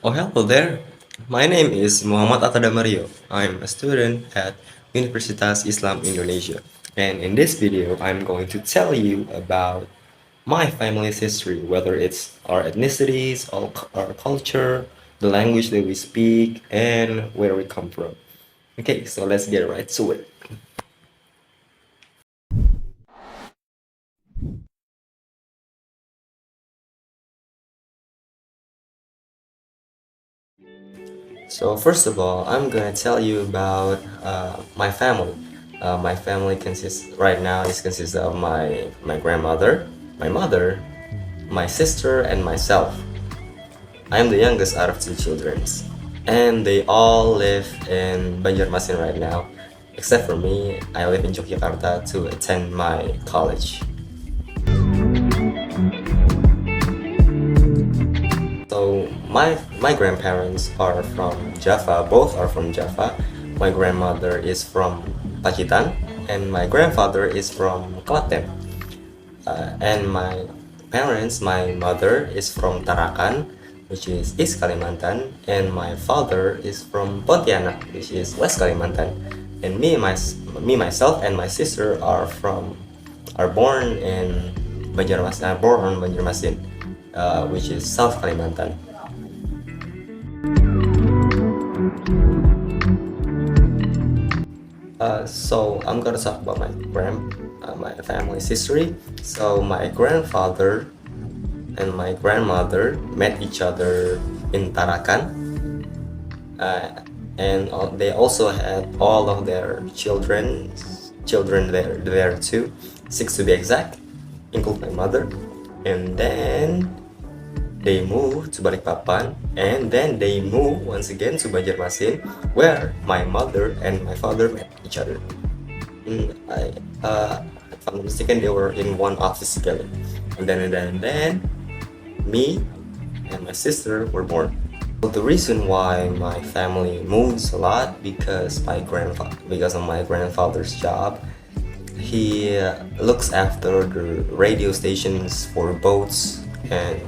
Oh, hello there. My name is Muhammad Atadamario. I'm a student at Universitas Islam Indonesia. And in this video, I'm going to tell you about my family's history, whether it's our ethnicities, our culture, the language that we speak, and where we come from. Okay, so let's get right to it. So first of all, I'm gonna tell you about my family. My family consists right now is consists of my grandmother, my mother, my sister, and myself. I am the youngest out of two children, and they all live in Banjarmasin right now, except for me. I live in Yogyakarta to attend my college. So my grandparents are from Java. Both are from Java. My grandmother is from Pacitan, and my grandfather is from Klaten. And my parents, my mother is from Tarakan, which is East Kalimantan, and my father is from Pontianak, which is West Kalimantan. And myself, and my sister are born in Banjarmasin, born on Banjarmasin, which is South Kalimantan. So I'm gonna talk about my family's history. So my grandfather and my grandmother met each other in Tarakan, and they also had all of their children there too, six to be exact, including my mother. And then they moved to Balikpapan, and then they moved once again to Banjarmasin, where my mother and my father met each other. If I'm not mistaken, they were in one office together. And then me and my sister were born. So the reason why my family moves a lot because of my grandfather's job. He looks after the radio stations for boats and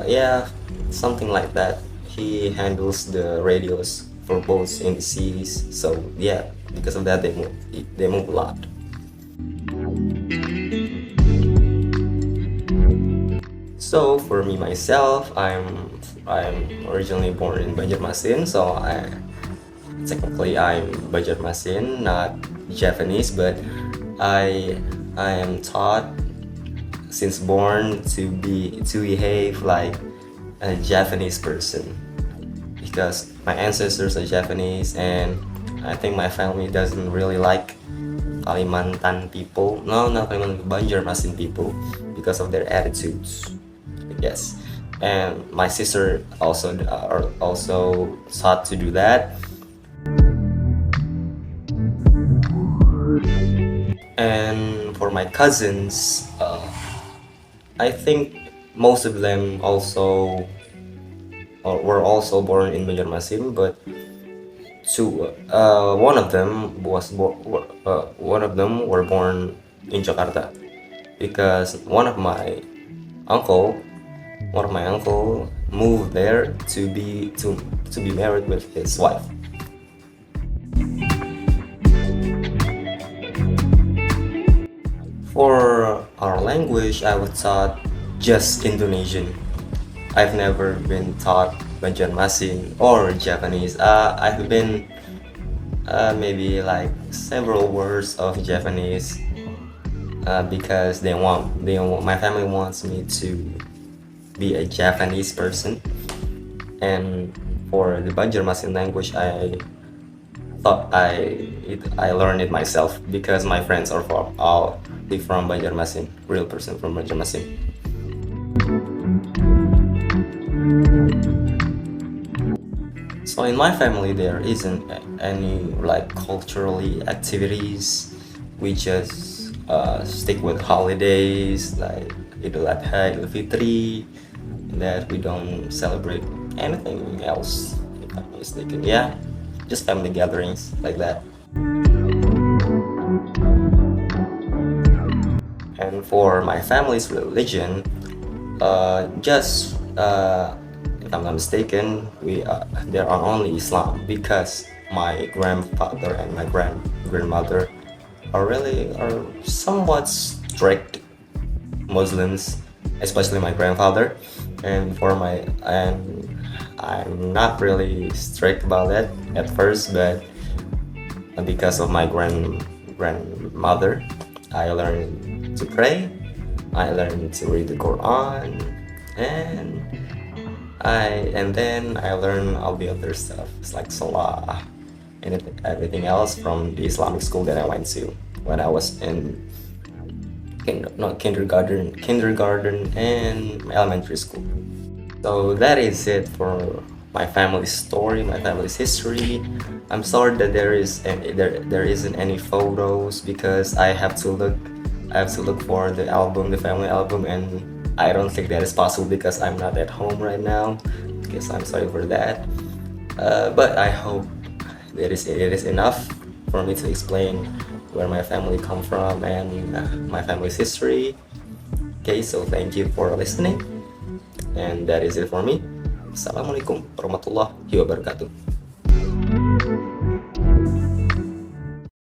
yeah, something like that. He handles the radios for boats in the seas. So yeah, because of that they move a lot. So for me myself, I'm originally born in Banjarmasin, so I'm Banjarmasin, not Japanese, but I I am taught since born to behave like a Japanese person because my ancestors are Japanese, and I think my family doesn't really like Kalimantan people. No, not Kalimantan, Banjarmasin people because of their attitudes. Yes, and my sister also are also taught to do that. And for my cousins, I think most of them also were also born in Banjarmasin, but one of them were born in Jakarta because uncle one of my uncle moved there to be married with his wife. For our language, I was taught just Indonesian. I've never been taught Banjarmasin or Japanese. I've been maybe like several words of Japanese because my family wants me to be a Japanese person. And for the Banjarmasin language, I learned it myself because my friends are from Banjarmasin, real person from Banjarmasin. So in my family there isn't any like culturally activities. We just stick with holidays like Idul Adha, Idul Fitri, that we don't celebrate anything else, if I'm not mistaken. Yeah, just family gatherings like that. And for my family's religion, just if I'm not mistaken, there are only Islam because my grandfather and my grandmother are somewhat strict Muslims, especially my grandfather, and I'm not really strict about that at first, but because of my grandmother, I learned to pray, I learned to read the Quran, and then I learned all the other stuff. It's like Salah and everything else from the Islamic school that I went to when I was in kindergarten and elementary school. So that is it for my family's story, my family's history. I'm sorry that there isn't any photos because I have to look for the album, the family album, and I don't think that is possible because I'm not at home right now. Guess I'm sorry for that. But I hope it is enough for me to explain where my family come from and my family's history. Okay, so thank you for listening, and that is it for me. Assalamualaikum warahmatullahi wabarakatuh.